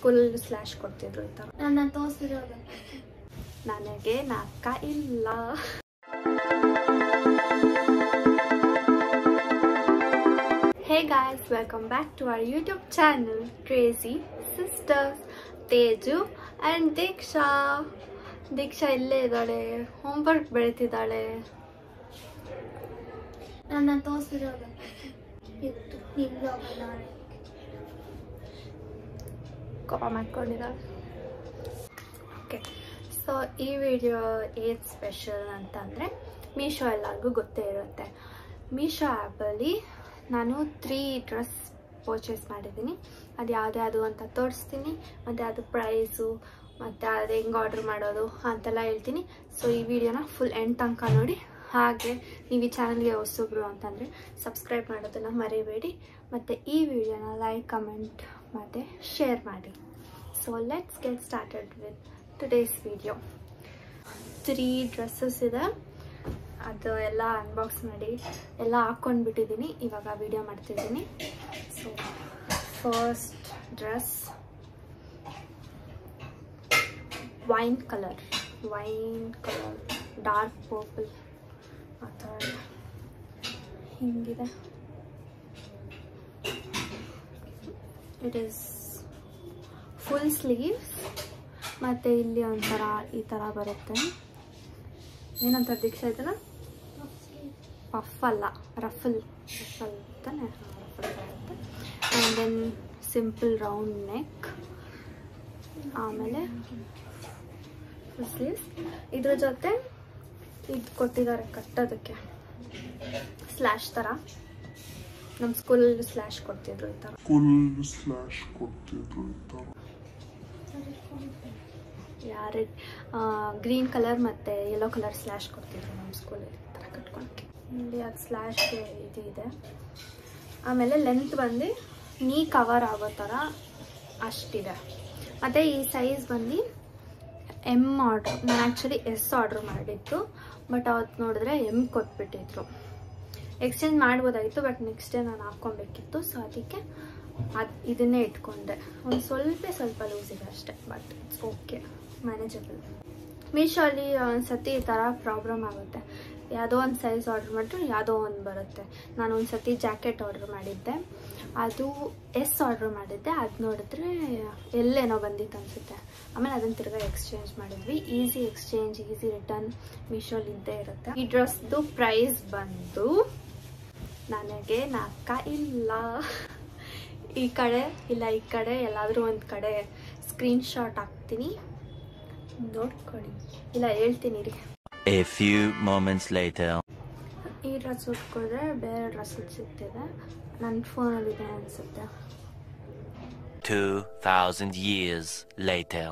ಸ್ಕೂಲಲ್ಲಿ ಸ್ಲ್ಯಾಶ್ ಕೊಡ್ತಿದ್ರು ಈ ಥರ. ನನ್ನ ತೋರಿಸಿರೋದು ನನಗೆ ನಾಕ ಇಲ್ಲ. Hey guys, welcome back to our YouTube channel Crazy Sisters. Teju and ದೀಕ್ಷಾ. ದೀಕ್ಷಾ ಇಲ್ಲೇ ಇದ್ದಾಳೆ, ಹೋಮ್ವರ್ಕ್ ಬೆಳೀತಿದ್ದಾಳೆ. ನನ್ನ ತೋರಿಸಿರೋದು ಇತ್ತು ಇಲ್ಲ ಕೋಪ ಮಾಡ್ಕೊಂಡಿದ್ದಾಳೆ. ಓಕೆ, ಸೊ ಈ ವಿಡಿಯೋ ಏನು ಸ್ಪೆಷಲ್ ಅಂತಂದರೆ, ಮೀಶೋ ಎಲ್ಲರಿಗೂ ಗೊತ್ತೇ ಇರುತ್ತೆ. ಮೀಶೋ ಆ್ಯಪಲ್ಲಿ ನಾನು 3 ಡ್ರೆಸ್ ಪರ್ಚೇಸ್ ಮಾಡಿದ್ದೀನಿ. ಅದು ಯಾವ್ದು ಅಂತ ತೋರಿಸ್ತೀನಿ, ಮತ್ತು ಅದು ಪ್ರೈಸು ಮತ್ತು ಅದು ಹೆಂಗೆ ಆರ್ಡ್ರ್ ಮಾಡೋದು ಅಂತೆಲ್ಲ ಹೇಳ್ತೀನಿ. ಸೊ ಈ ವಿಡಿಯೋನ ಫುಲ್ ಎಂಡ್ ತನಕ ನೋಡಿ. ಹಾಗೆ ನೀವು ಈ ಚಾನಲ್ಗೆ ಹೊಸಬ್ರು ಅಂತಂದರೆ ಸಬ್ಸ್ಕ್ರೈಬ್ ಮಾಡೋದನ್ನು ಮರಿಬೇಡಿ, ಮತ್ತು ಈ ವಿಡಿಯೋನ ಲೈಕ್, ಕಮೆಂಟ್ ಮತ್ತು ಶೇರ್ ಮಾಡಿ. So let's get started with today's video. 3 dresses ಇದೆ, ಅದು ಎಲ್ಲ ಅನ್ಬಾಕ್ಸ್ ಮಾಡಿ ಎಲ್ಲ ಹಾಕ್ಕೊಂಡ್ಬಿಟ್ಟಿದ್ದೀನಿ. ಇವಾಗ ವಿಡಿಯೋ ಮಾಡ್ತಿದ್ದೀನಿ. So first dress wine colour dark purple ಆ ಥರ ಹಿಂಗಿದೆ. ಇಟ್ ಈಸ್ ಫುಲ್ ಸ್ಲೀವ್ಸ್, ಮತ್ತು ಇಲ್ಲಿ ಒಂಥರ ಈ ಥರ ಬರುತ್ತೆ. ಏನಂತ ದೀಕ್ಷಾ ಇದನ್ನ? ಪಫ್ ಅಲ್ಲ, ರಫಲ್ ತಾನೆ, ರಫಲ್ ಬರುತ್ತೆ. And then simple round neck, ಆಮೇಲೆ ಫುಲ್ ಸ್ಲೀವ್ಸ್. ಇದ್ರ ಜೊತೆ ಇದು ಕೊಟ್ಟಿದ್ದಾರೆ ಕಟ್ಟೋದಕ್ಕೆ, ಸ್ಲ್ಯಾಶ್ ಥರ. ನಮ್ಮ ಸ್ಕೂಲಲ್ಲಿ ಸ್ಲ್ಯಾಶ್ ಕೊಡ್ತಿದ್ರು ಈ ಥರ. ಯಾರು ಗ್ರೀನ್ ಕಲರ್ ಮತ್ತು ಯೆಲ್ಲೋ ಕಲರ್ ಸ್ಲ್ಯಾಶ್ ಕೊಡ್ತಿದ್ರು ನಮ್ಮ ಸ್ಕೂಲಲ್ಲಿ ಈ ಥರ ಕಟ್ಕೊಳಕ್ಕೆ. ಇಲ್ಲಿ ಅದು ಸ್ಲ್ಯಾಶ್ಗೆ ಇದು ಇದೆ. ಆಮೇಲೆ ಲೆಂತ್ ಬಂದು ನೀ ಕವರ್ ಆಗೋ ಥರ ಅಷ್ಟಿದೆ. ಮತ್ತು ಈ ಸೈಜ್ ಬಂದು ಎಮ್ ಆರ್ಡ್ರ್. ನಾನು ಆ್ಯಕ್ಚುಲಿ ಎಸ್ ಆರ್ಡ್ರ್ ಮಾಡಿದ್ದು, ಬಟ್ ಅವತ್ತು ನೋಡಿದ್ರೆ ಎಮ್ ಕೊಟ್ಬಿಟ್ಟಿದ್ರು. ಎಕ್ಸ್ಚೇಂಜ್ ಮಾಡ್ಬೋದಾಗಿತ್ತು, ಬಟ್ ನೆಕ್ಸ್ಟ್ ಡೇ ನಾನು ಹಾಕ್ಕೊಬೇಕಿತ್ತು. ಸೊ ಅದಕ್ಕೆ ಇದನ್ನೇ ಇಟ್ಕೊಂಡೆ. ಒಂದು ಸ್ವಲ್ಪ ಲೂಸ್ ಇದೆ ಅಷ್ಟೇ, ಬಟ್ ಇಟ್ಸ್ ಓಕೆ, ಮ್ಯಾನೇಜಬಲ್. ಮೀಶೋಲ್ಲಿ ಒಂದ್ಸತಿ ಈ ಥರ ಪ್ರಾಬ್ಲಮ್ ಆಗುತ್ತೆ. ಯಾವುದೋ ಒಂದು ಸೈಜ್ ಆರ್ಡ್ರ್ ಮಾಡಿದ್ರು ಯಾವುದೋ ಒಂದು ಬರುತ್ತೆ. ನಾನು ಒಂದು ಸತಿ ಜಾಕೆಟ್ ಆರ್ಡ್ರ್ ಮಾಡಿದ್ದೆ, ಅದು ಎಸ್ ಆರ್ಡ್ರ್ ಮಾಡಿದ್ದೆ. ಅದು ನೋಡಿದ್ರೆ ಎಲ್ಲೇನೋ ಬಂದಿತ್ತು ಅನಿಸುತ್ತೆ. ಆಮೇಲೆ ಅದನ್ನು ತಿರ್ಗಾ ಎಕ್ಸ್ಚೇಂಜ್ ಮಾಡಿದ್ವಿ. ಈಸಿ ಎಕ್ಸ್ಚೇಂಜ್, ಈಸಿ ರಿಟರ್ನ್ ಮೀಶೋಲಿ ಇದ್ದೇ ಇರುತ್ತೆ. ಈ ಡ್ರೆಸ್ದು ಪ್ರೈಸ್ ಬಂದು ನನಗೆ ನಾಕ ಇಲ್ಲ. ಈ ಕಡೆ ಇಲ್ಲ, ಈ ಕಡೆ ಎಲ್ಲಾದರೂ ಒಂದು ಕಡೆ ಸ್ಕ್ರೀನ್ಶಾಟ್ ಹಾಕ್ತೀನಿ, ನೋಡ್ಕೊಳ್ಳಿ. ಇಲ್ಲ ಹೇಳ್ತೀನಿ ರೀ. A few moments later. ಈ ಡ್ರೆಸ್ ಉಟ್ಕೊಂಡ್ರೆ ಬೇರೆ ಡ್ರೆಸ್ ಸಿಗ್ತಿದೆ. ನನ್ನ ಫೋನಲ್ಲಿದೆ ಅನಿಸುತ್ತೆ. 2000 years later.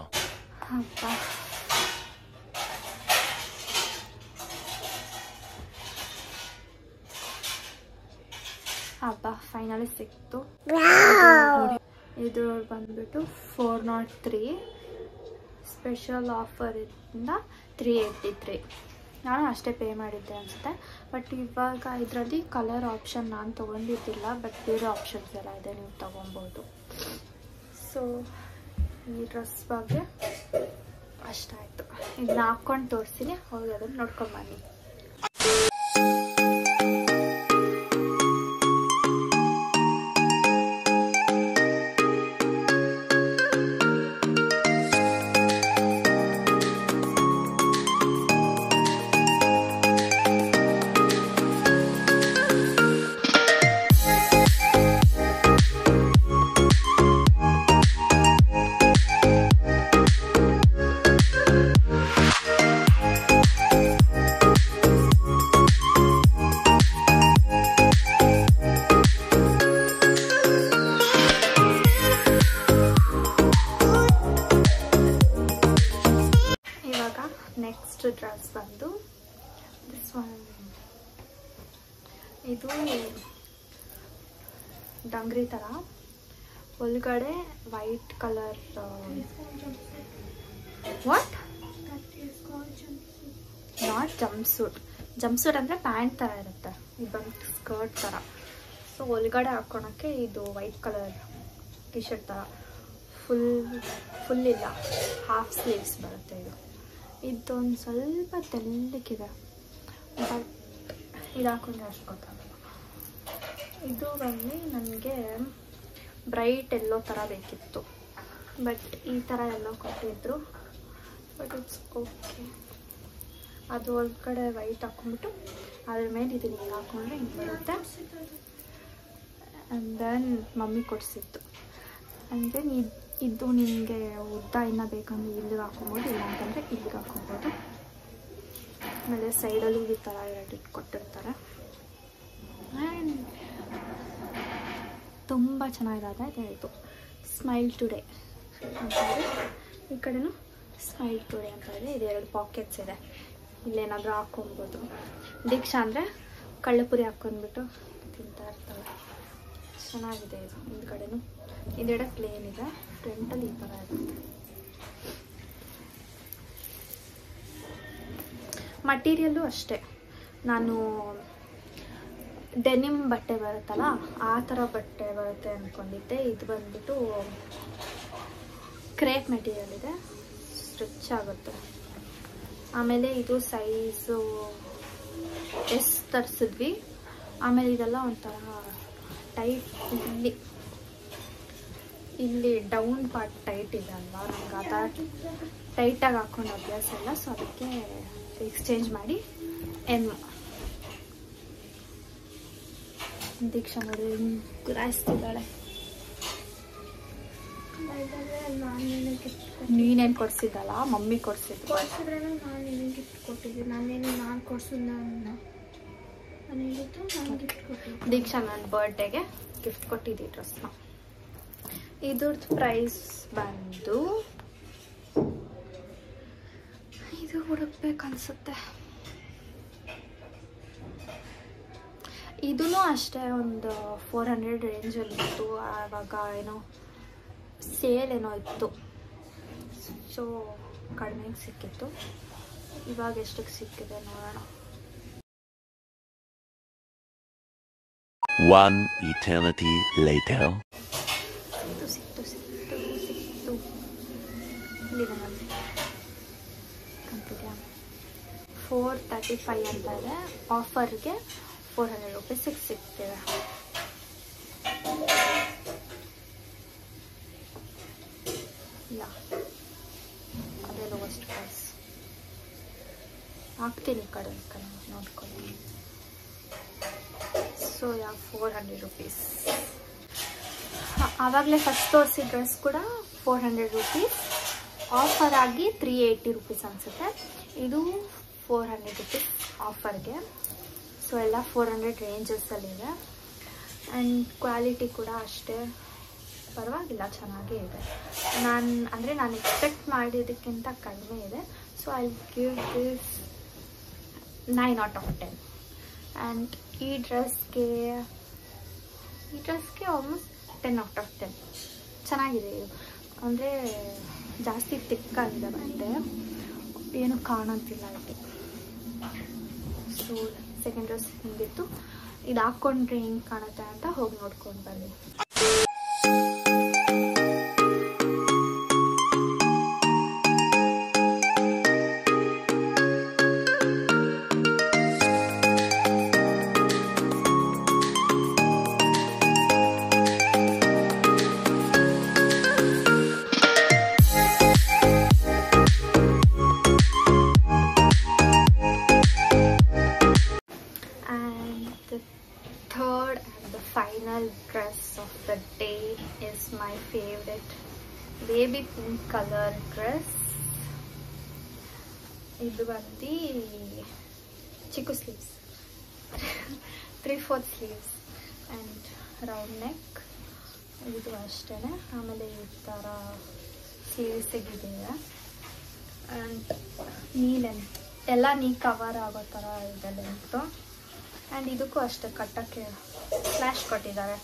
ಹಬ್ಬ ಫೈನಲಿ ಸಿಕ್ತು. ಇದು ಬಂದ್ಬಿಟ್ಟು 403 ಸ್ಪೆಷಲ್ ಆಫರ್ ಇಂದ 383. ನಾನು ಅಷ್ಟೇ ಪೇ ಮಾಡಿದ್ದೆ ಅನಿಸುತ್ತೆ. ಬಟ್ ಇವಾಗ ಇದರಲ್ಲಿ ಕಲರ್ ಆಪ್ಷನ್ ನಾನು ತೊಗೊಂಡಿದ್ದಿಲ್ಲ, ಬಟ್ ಬೇರೆ ಆಪ್ಷನ್ಸ್ ಎಲ್ಲ ಇದೆ, ನೀವು ತೊಗೊಬೋದು. ಸೊ ಈ ಡ್ರೆಸ್ ಬಗ್ಗೆ ಅಷ್ಟಾಯಿತು. ಇದನ್ನ ಹಾಕ್ಕೊಂಡು ತೋರಿಸ್ತೀನಿ, ಹೋಗಿ ಅದನ್ನು ನೋಡ್ಕೊಂಬನ್ನಿ. ನೆಕ್ಸ್ಟ್ ಡ್ರೆಸ್ ಬಂದು ದಿಸ್ ಒನ್. ಇದು ಡಂಗ್ರಿ ಥರ, ಒಳಗಡೆ white colour. What? Not jumpsuit. Jumpsuit ಅಂದರೆ ಪ್ಯಾಂಟ್ ಥರ ಇರುತ್ತೆ, ಇದು ಬಂದು ಸ್ಕರ್ಟ್ ಥರ. ಸೊ ಒಳಗಡೆ ಹಾಕ್ಕೊಳಕ್ಕೆ ಇದು ವೈಟ್ ಕಲರ್ ಟಿ ಶರ್ಟ್ ಥರ ಫುಲ್ ಇಲ್ಲ, ಹಾಫ್ ಸ್ಲೀವ್ಸ್ ಬರುತ್ತೆ ಇದು. ಇದೊಂದು ಸ್ವಲ್ಪ ತೆಳ್ಳಕ್ಕಿದೆ, ಬಟ್ ಇದು ಹಾಕೊಂಡ್ರೆ ಅಷ್ಟು ಗೊತ್ತಾಗಲ್ಲ. ಇದು ಬಂದು ನನಗೆ ಬ್ರೈಟ್ ಎಲ್ಲೋ ಥರ ಬೇಕಿತ್ತು, ಬಟ್ ಈ ಥರ ಎಲ್ಲೋ ಕೊಟ್ಟಿದ್ರು. But it's okay. ಅದು ಒಳಗಡೆ ವೈಟ್ ಹಾಕ್ಕೊಂಡ್ಬಿಟ್ಟು ಅದ್ರ ಮೇಲೆ ಇದನ್ನ ಹಿಂಗೆ ಹಾಕ್ಕೊಂಡ್ರೆ ಹಿಂಗೆ ಬರುತ್ತೆ. ಆ್ಯಂಡ್ ದೆನ್ ಮಮ್ಮಿ ಕೊಡಿಸಿತ್ತು. ಆ್ಯಂಡ್ ದೆನ್ ಇದು ನಿಮಗೆ ಉದ್ದ ಇನ್ನೂ ಬೇಕಂದ್ರೆ ಇಲ್ಲಿಗೆ ಹಾಕ್ಕೊಬೋದು, ಇಲ್ಲ ಅಂತಂದರೆ ಇಲ್ಲಿಗೆ ಹಾಕ್ಕೊಬೋದು. ಆಮೇಲೆ ಸೈಡಲ್ಲೂ ಈ ಥರ ಎರಡು ಕೊಟ್ಟಿರ್ತಾರೆ. ಆ್ಯಂಡ್ ತುಂಬ ಚೆನ್ನಾಗಿರೋದೆ ಇದು ಸ್ಮೈಲ್ ಟುಡೇ ಅಂತ ಇದೆ. ಈ ಕಡೆನೂ ಸ್ಮೈಲ್ ಟುಡೇ ಅಂತ ಇದೆ. ಇದು 2 ಪಾಕೆಟ್ಸ್ ಇದೆ, ಇಲ್ಲೇನಾದರೂ ಹಾಕ್ಕೊಬೋದು. ದೀಕ್ಷಾ ಅಂದರೆ ಕಳ್ಳೆಪುರಿ ಹಾಕ್ಕೊಂಡ್ಬಿಟ್ಟು ತಿಂತಾ ಇರ್ತಾಳೆ. ಚೆನ್ನಾಗಿದೆ ಇದು. ಹಿಂದ್ಗಡೆನೂ ಇದೆಡೆ ಪ್ಲೇನ್ ಇದೆ, ಫ್ರಂಟಲ್ಲಿ ಈ ಥರ ಇರುತ್ತೆ. ಮಟೀರಿಯಲ್ಲು ಅಷ್ಟೇ, ನಾನು ಡೆನಿಮ್ ಬಟ್ಟೆ ಬರುತ್ತಲ್ಲ ಆ ಥರ ಬಟ್ಟೆ ಬರುತ್ತೆ ಅಂದ್ಕೊಂಡಿದ್ದೆ. ಇದು ಬಂದ್ಬಿಟ್ಟು ಕ್ರೇಪ್ ಮೆಟೀರಿಯಲ್ ಇದೆ, ಸ್ಟ್ರೆಚ್ ಆಗುತ್ತೆ. ಆಮೇಲೆ ಇದು ಸೈಜು ಎಸ್ ತರಿಸಿದ್ವಿ. ಆಮೇಲೆ ಇದೆಲ್ಲ ಒಂಥರ ಟೈಟ್, ಇಲ್ಲಿ ಡೌನ್ ಪಾರ್ಟ್ ಟೈಟ್ ಇದೆ ಅಲ್ವಾ, ನಂಗೆ ಆ ಥರ ಟೈಟಾಗಿ ಹಾಕ್ಕೊಂಡು ಅಭ್ಯಾಸ ಇಲ್ಲ. ಸೊ ಅದಕ್ಕೆ ಎಕ್ಸ್ಚೇಂಜ್ ಮಾಡಿ ದೀಕ್ಷಾ ನೋಡಿ ಗುರಾಯಿಸ್ತಿದ್ದಾಳೆ. ನೀನೇನು ಕೊಡ್ಸಿದ್ದಲ್ಲ, ಮಮ್ಮಿ ಕೊಡ್ಸಿದ್ರು. ಕೊಡ್ಸಿದ್ರೆ ನಾನೇನು ಗಿಫ್ಟ್ ಕೊಟ್ಟಿದ್ದೆ, ನಾನು ಕೊಡ್ಸಿದ್ದ ನಾನು ಹೇಳಿದ್ದು ನಾನು ಗಿಫ್ಟ್ ಕೊಟ್ಟಿದ್ದೆ. ದೀಕ್ಷಾ ನನ್ನ ಬರ್ಡೇಗೆ ಗಿಫ್ಟ್ ಕೊಟ್ಟಿದ್ದೆ ಡ್ರೆಸ್ನ. ಇದ್ರದ್ದು ಪ್ರೈಸ್ ಬಂದು ಇದು ಹುಡುಕ್ಬೇಕನ್ಸುತ್ತೆ. ಇದೂ ಅಷ್ಟೇ ಒಂದು 400 ರೇಂಜಲ್ಲಿ ಇತ್ತು. ಆವಾಗ ಏನೋ ಸೇಲ್ ಏನೋ ಇತ್ತು, ಸೊ ಕಡಿಮೆಗೆ ಸಿಕ್ಕಿತ್ತು. ಇವಾಗ ಎಷ್ಟಕ್ಕೆ ಸಿಕ್ಕಿದೆ ನೋಡೋಣ. One eternity later. ಸಿಕ್ತು ಇಲ್ಲಿದೆ ನೋಡಿ, ಕಂಪ್ಯೂಟರ್ 435 ಅಂತ ಇದೆ. ಆಫರ್ಗೆ 400 ರೂಪೀಸಿಗೆ ಸಿಗ್ತಿದೆ. ಯಾ ಅದೇ ಲೋವೆಸ್ಟ್ ಪ್ರೈಸ್. ಹಾಕ್ತೀನಿ ಕಡೆ ನೋಡ್ಕೊಳ್ಳಿ. So yeah 400 rupees. ಆವಾಗಲೇ ಫಸ್ಟ್ ತೋರಿಸಿ ಡ್ರೆಸ್ ಕೂಡ 400 ರೂಪೀಸ್, ಆಫರ್ ಆಗಿ 380 ರೂಪೀಸ್ ಅನಿಸುತ್ತೆ. ಇದು 400 ರೂಪೀಸ್ ಆಫರ್ಗೆ. ಸೊ ಎಲ್ಲ 400 ರೇಂಜಸ್ಸಲ್ಲಿದೆ. ಆ್ಯಂಡ್ ಕ್ವಾಲಿಟಿ ಕೂಡ ಅಷ್ಟೇ ಪರವಾಗಿಲ್ಲ, ಚೆನ್ನಾಗೇ ಇದೆ. ನಾನು ಎಕ್ಸ್ಪೆಕ್ಟ್ ಮಾಡಿದ್ದಕ್ಕಿಂತ ಕಡಿಮೆ ಇದೆ. So I give this 9 out of 10. And ಈ ಡ್ರೆಸ್ಗೆ ಆಲ್ಮೋಸ್ಟ್ 10 out of 10. ಚೆನ್ನಾಗಿದೆ ಇದು. ಅಂದರೆ ಜಾಸ್ತಿ ತಿಕ್ಕಾಗಿದೆ ಬಟ್ಟೆ, ಏನು ಕಾಣೋಂತಿಲ್ಲ ಇಲ್ಲಿ. ಸೊ ಸೆಕೆಂಡ್ ಡ್ರೆಸ್ ಹಿಂಗಿತ್ತು. ಇದು ಹಾಕ್ಕೊಂಡ್ರೆ ಹೆಂಗೆ ಕಾಣುತ್ತೆ ಅಂತ ಹೋಗಿ ನೋಡ್ಕೊಂಡು ಬನ್ನಿ. Final dress of the day is my favorite baby pink color dress. ಇದು ಬಂದು ಚಿಕ್ಕು sleeves, 3/4 sleeves and round neck. ಇದು ಅಷ್ಟೇ. ಆಮೇಲೆ ಈ ಥರ ಸ್ಲೀವ್ಸಿಗಿದೆ. ಆ್ಯಂಡ್ ಲೆಂತ್ ಎಲ್ಲ ಕವರ್ ಆಗೋ ಥರ ಇದೆ ಲೆಂತು. ಆ್ಯಂಡ್ ಇದಕ್ಕೂ ಅಷ್ಟೇ ಕಟ್ಟಕ್ಕೆ ಸ್ಲ್ಯಾಶ್ ಕೊಟ್ಟಿದ್ದಾರೆ.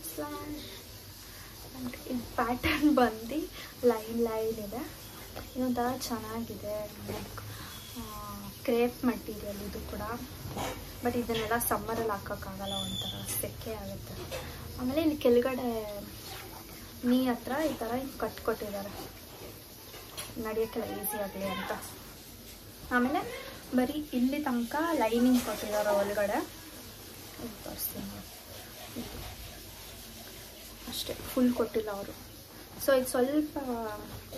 ಸ್ಲ್ಯಾಶ್ ಆ್ಯಂಡ್ ಇದು ಪ್ಯಾಟರ್ನ್ ಬಂದು ಲೈನ್ ಇದೆ. ಇದೊಂಥರ ಚೆನ್ನಾಗಿದೆ. ಕ್ರೇಪ್ ಮೆಟೀರಿಯಲ್ ಇದು ಕೂಡ. ಬಟ್ ಇದನ್ನೆಲ್ಲ ಸಮ್ಮರಲ್ಲಿ ಹಾಕೋಕ್ಕಾಗಲ್ಲ, ಒಂಥರ ಸೆಕೆ ಆಗುತ್ತೆ. ಆಮೇಲೆ ಇಲ್ಲಿ ಕೆಳಗಡೆ ನೀ ಹತ್ರ ಈ ಥರ ಹಿಂಗೆ ಕಟ್ಕೊಟ್ಟಿದ್ದಾರೆ ನಡೆಯೋಕ್ಕೆಲ್ಲ ಈಸಿ ಆಗಲಿ ಅಂತ. ಆಮೇಲೆ ಬರೀ ಇಲ್ಲಿ ತನಕ ಲೈನಿಂಗ್ ಕೊಟ್ಟಿದ್ದಾರೆ ಒಳಗಡೆ, ತೋರಿಸ್ತೀನಿ ಅಷ್ಟೇ, ಫುಲ್ ಕೊಟ್ಟಿಲ್ಲ ಅವರು. ಸೊ ಇದು ಸ್ವಲ್ಪ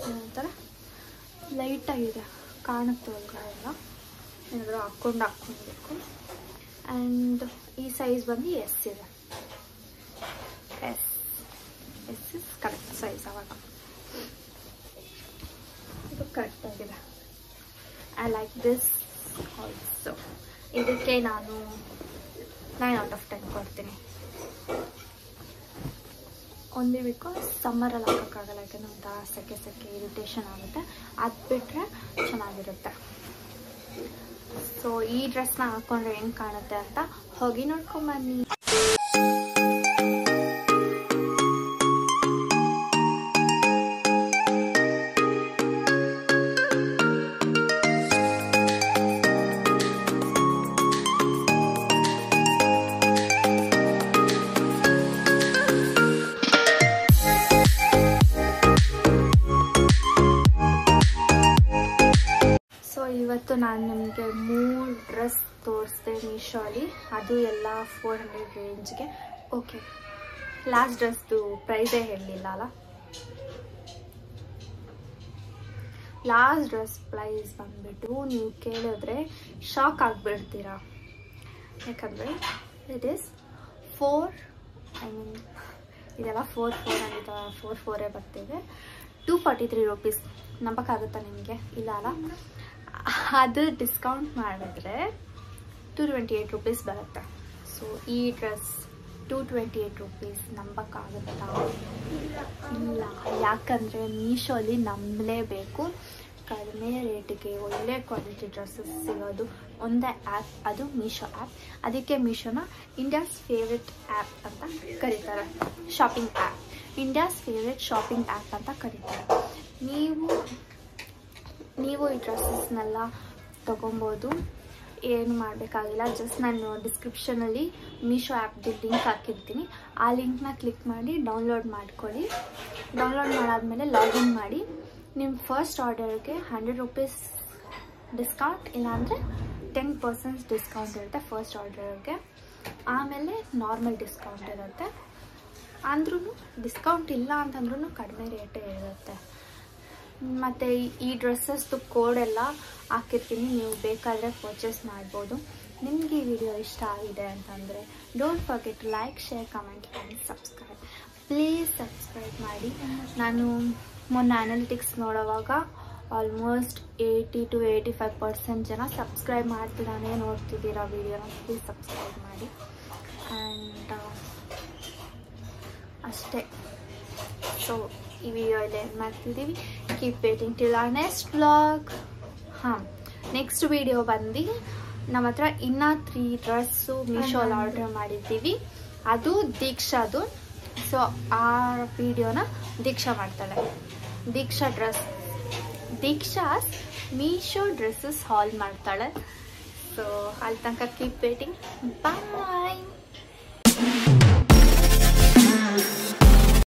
ಏನಂತಾರ ಲೈಟಾಗಿದೆ, ಕಾಣುತ್ತೆ ಒಳಗಡೆ ಎಲ್ಲ, ಏನಾದರೂ ಹಾಕ್ಕೊಳ್ಬೇಕು. ಆ್ಯಂಡ್ ಈ ಸೈಜ್ ಬಂದು ಎಸ್ ಇದೆ, ಎಸ್ ಇಸ್ ಕರೆಕ್ಟ್ ಸೈಜ್. ಅವಾಗ ಇದು ಕರೆಕ್ಟಾಗಿದೆ. I like this also. ಇದಕ್ಕೆ ನಾನು 9 out of 10 ಕೊಡ್ತೀನಿ. ಒಂದೇ ಬಿಕಾಸ್ ಸಮ್ಮರಲ್ಲಿ ಹಾಕೋಕ್ಕಾಗಲ್ಲ, ಯಾಕೆಂದ್ರೆ ಒಂಥರ ಸೆಕೆ ಇರಿಟೇಷನ್ ಆಗುತ್ತೆ. ಅದು ಬಿಟ್ಟರೆ ಚೆನ್ನಾಗಿರುತ್ತೆ. ಸೊ ಈ ಡ್ರೆಸ್ನ ಹಾಕ್ಕೊಂಡ್ರೆ ಹೆಂಗೆ ಕಾಣುತ್ತೆ ಅಂತ ಹೋಗಿ ನೋಡ್ಕೊಂಬನ್ನಿ. ಇವತ್ತು ನಾನು ನಿಮಗೆ 3 ಡ್ರೆಸ್ ತೋರಿಸ್ದೆ ಮೀಶೋಲಿ, ಅದು ಎಲ್ಲ 400 ರೇಂಜ್ಗೆ. ಓಕೆ, ಲಾಸ್ಟ್ ಡ್ರೆಸ್ದು ಪ್ರೈಸೇ ಹೇಳಲಿಲ್ಲ ಅಲ್ಲ. ಲಾಸ್ಟ್ ಡ್ರೆಸ್ ಪ್ರೈಸ್ ಬಂದ್ಬಿಟ್ಟು ನೀವು ಕೇಳಿದ್ರೆ ಶಾಕ್ ಆಗಿಬಿಡ್ತೀರಾ. ಯಾಕಂದರೆ ಇಟ್ ಈಸ್ 4 ಇದೆಲ್ಲ 4 ಅಂತ 4 ಬರ್ತಿದೆ. 243 ರೂಪೀಸ್. ನಂಬಕ್ಕಾಗುತ್ತಾ ನಿಮಗೆ? ಇಲ್ಲ ಅಲ್ಲ. ಅದು ಡಿಸ್ಕೌಂಟ್ ಮಾಡಿದ್ರೆ 228 ರೂಪೀಸ್ ಬರುತ್ತೆ. ಸೊ ಈ ಡ್ರೆಸ್ 228 ರೂಪೀಸ್ ನಂಬಕ್ಕಾಗುತ್ತಾ? ಇಲ್ಲ. ಯಾಕಂದರೆ ಮೀಶೋಲಿ ನಂಬಲೇಬೇಕು, ಕಡಿಮೆ ರೇಟಿಗೆ ಒಳ್ಳೆ ಕ್ವಾಲಿಟಿ ಡ್ರೆಸ್ಸಸ್ ಸಿಗೋದು ಒಂದೇ ಆ್ಯಪ್, ಅದು ಮೀಶೋ ಆ್ಯಪ್. ಅದಕ್ಕೆ ಮೀಶೋನ ಇಂಡಿಯಾಸ್ ಫೇವ್ರೆಟ್ ಆ್ಯಪ್ ಅಂತ ಕರೀತಾರೆ. Shopping app, India's favourite shopping app ಅಂತ ಕರೀತಾರೆ. ನೀವು ಈ ಡ್ರೆಸ್ಸಸ್ನೆಲ್ಲ ತೊಗೊಬೋದು, ಏನು ಮಾಡಬೇಕಾಗಿಲ್ಲ. ಜಸ್ಟ್ ನಾನು ಡಿಸ್ಕ್ರಿಪ್ಷನಲ್ಲಿ ಮೀಶೋ ಆ್ಯಪ್ದು ಲಿಂಕ್ ಹಾಕಿರ್ತೀನಿ. ಆ ಲಿಂಕ್ನ ಕ್ಲಿಕ್ ಮಾಡಿ ಡೌನ್ಲೋಡ್ ಮಾಡ್ಕೊಳ್ಳಿ. ಡೌನ್ಲೋಡ್ ಮಾಡಾದಮೇಲೆ ಲಾಗಿನ್ ಮಾಡಿ. ನಿಮ್ಮ ಫಸ್ಟ್ ಆರ್ಡರ್ಗೆ 100 ರೂಪೀಸ್ ಡಿಸ್ಕೌಂಟ್, ಇಲ್ಲಾಂದರೆ 10% ಡಿಸ್ಕೌಂಟ್ ಇರುತ್ತೆ ಫಸ್ಟ್ ಆರ್ಡರ್ಗೆ. ಆಮೇಲೆ ನಾರ್ಮಲ್ ಡಿಸ್ಕೌಂಟ್ ಇರುತ್ತೆ. ಅಂದ್ರೂ ಡಿಸ್ಕೌಂಟ್ ಇಲ್ಲ ಅಂತಂದ್ರೂ ಕಡಿಮೆ ರೇಟೇ ಇರುತ್ತೆ. ಮತ್ತು ಈ ಡ್ರೆಸ್ಸಸ್ದು ಕೋಡೆಲ್ಲ ಹಾಕಿರ್ತೀನಿ, ನೀವು ಬೇಕಾದರೆ ಪರ್ಚೇಸ್ ಮಾಡ್ಬೋದು. ನಿಮಗೆ ಈ ವಿಡಿಯೋ ಇಷ್ಟ ಆಗಿದೆ ಅಂತಂದರೆ don't forget to like, share, comment and subscribe. Please subscribe ಮಾಡಿ. ನಾನು ಮೊನ್ನೆ ಅನಾಲಿಟಿಕ್ಸ್ ನೋಡೋವಾಗ ಆಲ್ಮೋಸ್ಟ್ 80 to 85% ಜನ ಸಬ್ಸ್ಕ್ರೈಬ್ ಮಾಡ್ತಿದ್ದಾನೆ ನೋಡ್ತಿದ್ದೀರಾ ವಿಡಿಯೋನ. ಪ್ಲೀಸ್ ಸಬ್ಸ್ಕ್ರೈಬ್ ಮಾಡಿ. ಆ್ಯಂಡ್ ಅಷ್ಟೇ. ಸೊ ಈ ವಿಡಿಯೋ ಇಲ್ಲಿ ಏನು ಮಾಡ್ತಿದ್ದೀವಿ. Keep waiting till our next vlog. Next video ಬಂದು ನಮ್ಮ ಹತ್ರ ಇನ್ನೂ 3 ಡ್ರೆಸ್ಸು ಮೀಶೋಲ್ಲಿ ಆರ್ಡರ್ ಮಾಡಿದ್ದೀವಿ. ಅದು ದೀಕ್ಷಾದು. ಸೊ ಆ ವಿಡಿಯೋನ ದೀಕ್ಷಾ ಮಾಡ್ತಾಳೆ. ದೀಕ್ಷಾಸ್ ಮೀಶೋ ಡ್ರೆಸ್ಸಸ್ ಹಾಲ್ ಮಾಡ್ತಾಳೆ. ಸೊ ಅಲ್ಲಿ ತನಕ ಕೀಪ್ ವೇಟಿಂಗ್. ಬಾಯ್.